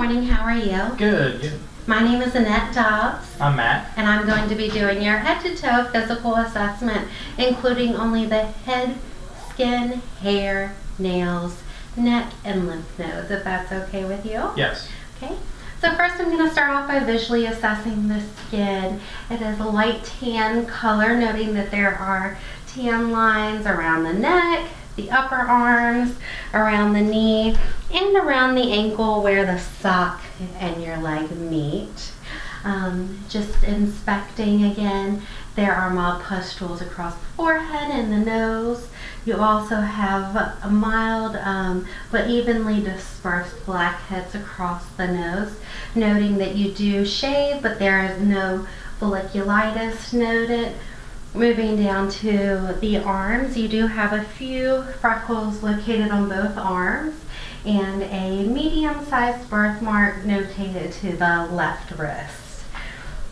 morning, how are you? Good. My name is Annette Dobbs. I'm Matt. And I'm going to be doing your head-to-toe physical assessment, including only the head, skin, hair, nails, neck, and lymph nodes, if that's okay with you. Yes. Okay. So first I'm going to start off by visually assessing the skin. It is a light tan color, noting that there are tan lines around the neck, the upper arms, around the knee, and around the ankle where the sock and your leg meet. Just inspecting again, there are mild pustules across the forehead and the nose. You also have a mild but evenly dispersed blackheads across the nose, noting that you do shave, but there is no folliculitis noted. Moving down to the arms, you do have a few freckles located on both arms and a medium-sized birthmark notated to the left wrist.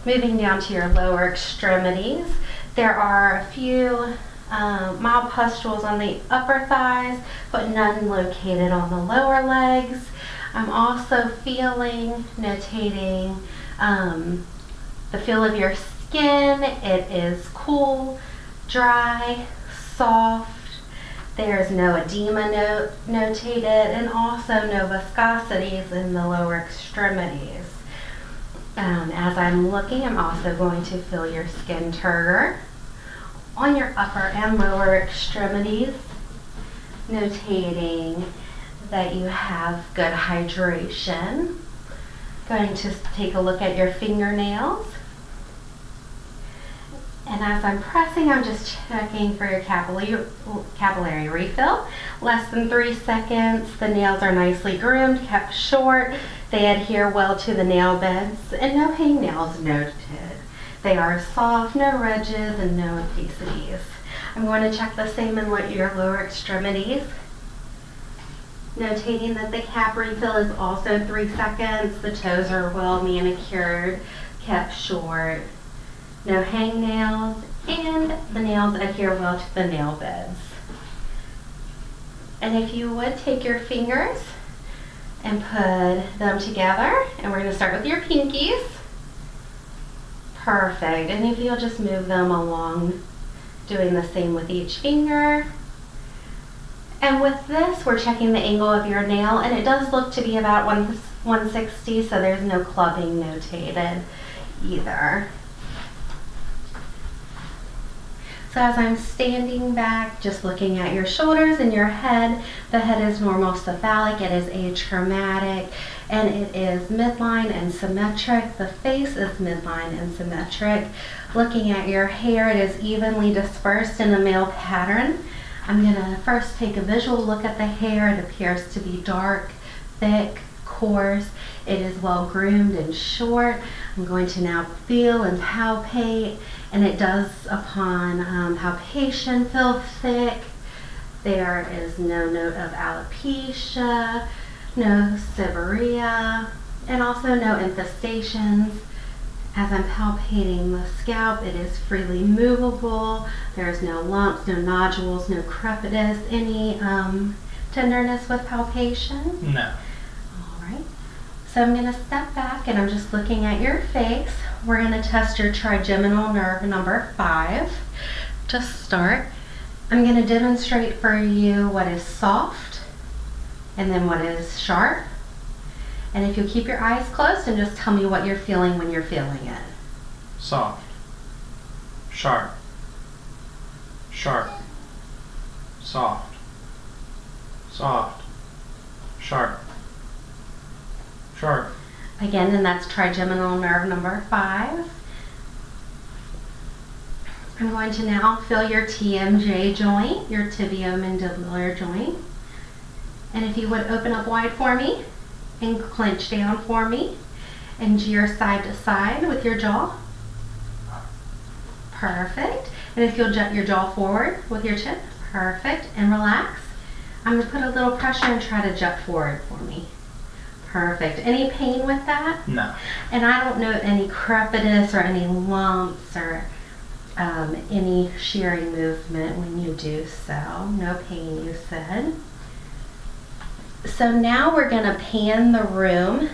Moving down to your lower extremities, there are a few mild pustules on the upper thighs, but none located on the lower legs. I'm also notating the feel of your skin. It is cool, dry, soft. There's no edema notated, and also no viscosities in the lower extremities. As I'm looking, I'm also going to feel your skin turgor on your upper and lower extremities, notating that you have good hydration. Going to take a look at your fingernails. And as I'm pressing, I'm just checking for your capillary refill. Less than 3 seconds. The nails are nicely groomed, kept short. They adhere well to the nail beds, and no hangnails noted. They are soft, no ridges, and no opacities. I'm going to check the same in your lower extremities. Notating that the cap refill is also 3 seconds. The toes are well manicured, kept short. No hangnails, and the nails adhere well to the nail beds. And if you would take your fingers and put them together, and we're going to start with your pinkies. Perfect. And if you'll just move them along, doing the same with each finger. And with this, we're checking the angle of your nail, and it does look to be about 160, so there's no clubbing notated either. So as I'm standing back, just looking at your shoulders and your head, the head is normal cephalic, it is achromatic, and it is midline and symmetric. The face is midline and symmetric. Looking at your hair, it is evenly dispersed in a male pattern. I'm going to first take a visual look at the hair. It appears to be dark, thick, coarse. It is well groomed and short. I'm going to now feel and palpate, and it does upon palpation feel thick. There is no note of alopecia, no seborrhea, and also no infestations. As I'm palpating the scalp, it is freely movable. There's no lumps, no nodules, no crepitus, any tenderness with palpation? No. So I'm going to step back and I'm just looking at your face. We're going to test your trigeminal nerve number 5. To start, I'm going to demonstrate for you what is soft and then what is sharp. And if you'll keep your eyes closed and just tell me what you're feeling when you're feeling it. Soft. Sharp. Sharp. Soft. Soft. Sharp. Sharp. Again, and that's trigeminal nerve number 5. I'm going to now feel your TMJ joint, your tibiomandibular joint. And if you would open up wide for me and clench down for me and your side to side with your jaw. Perfect. And if you'll jut your jaw forward with your chin. Perfect. And relax. I'm going to put a little pressure and try to jut forward for me. Perfect. Any pain with that? No. And I don't note any crepitus or any lumps or any shearing movement when you do so. No pain, you said. So now we're going to pan the room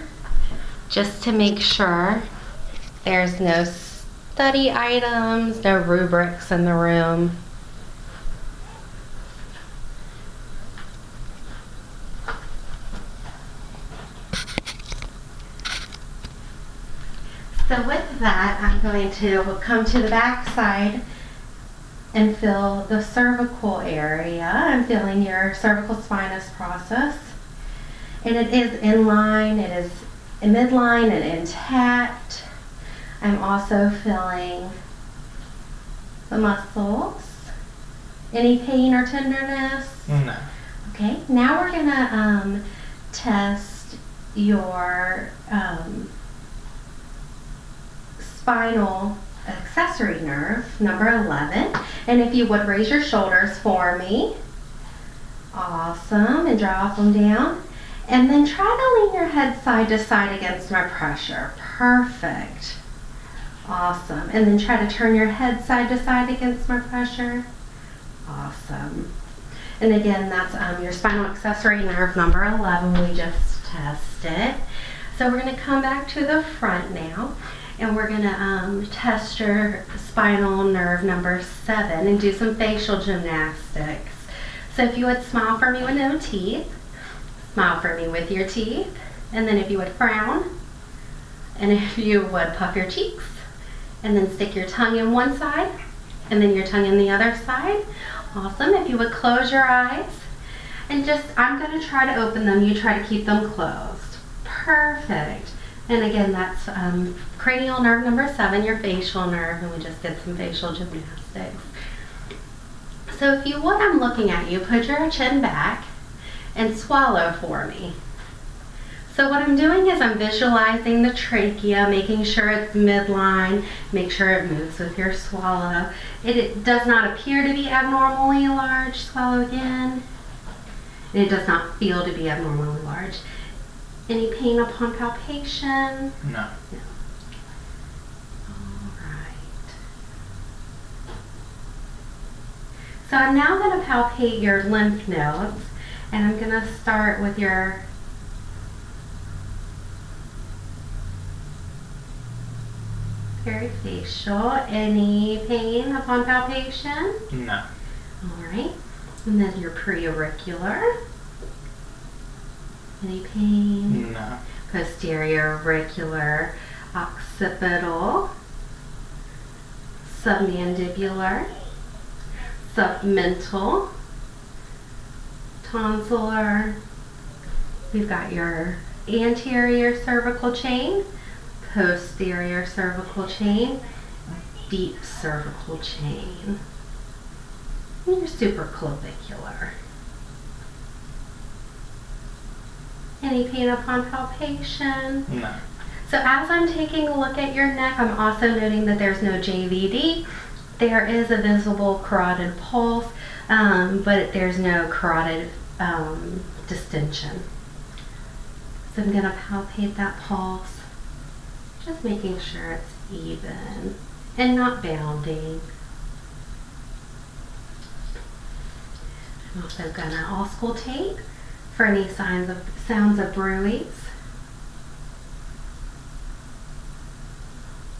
just to make sure there's no study items, no rubrics in the room. So with that, I'm going to come to the back side and feel the cervical area. I'm feeling your cervical spinous process. And it is in line, it is in midline and intact. I'm also feeling the muscles. Any pain or tenderness? No. Okay, now we're gonna test your spinal accessory nerve, number 11. And if you would raise your shoulders for me. Awesome, and drop them down. And then try to lean your head side to side against my pressure. Perfect. Awesome. And then try to turn your head side to side against my pressure. Awesome. And again, that's your spinal accessory nerve number 11. We just tested. So we're going to come back to the front now. And we're going to test your spinal nerve number 7 and do some facial gymnastics. So if you would smile for me with no teeth, smile for me with your teeth, and then if you would frown, and if you would puff your cheeks, and then stick your tongue in one side, and then your tongue in the other side. Awesome. If you would close your eyes, and just, I'm going to try to open them, you try to keep them closed. Perfect. And again, that's cranial nerve number 7, your facial nerve, and we just did some facial gymnastics. So if you would, I'm looking at you, put your chin back and swallow for me. So what I'm doing is I'm visualizing the trachea, making sure it's midline, make sure it moves with your swallow. It does not appear to be abnormally large. Swallow again. And it does not feel to be abnormally large. Any pain upon palpation? No. No. All right. So I'm now going to palpate your lymph nodes, and I'm going to start with your perifacial. Any pain upon palpation? No. All right. And then your preauricular. Any pain? No. Posterior auricular, occipital, submandibular, submental, tonsillar. We've got your anterior cervical chain, posterior cervical chain, deep cervical chain, and your supraclavicular. Any pain upon palpation? No. So as I'm taking a look at your neck, I'm also noting that there's no JVD. There is a visible carotid pulse, but there's no carotid distension. So I'm going to palpate that pulse, just making sure it's even and not bounding. I'm also going to auscultate for any sounds of bruits.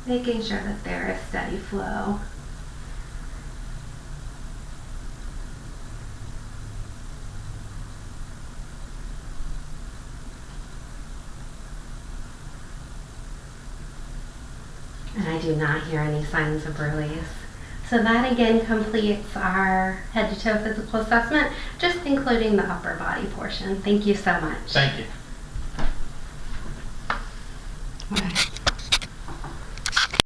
Making sure that there is steady flow. And I do not hear any signs of release. So that again completes our head to toe physical assessment, just including the upper body portion. Thank you so much. Thank you. All right.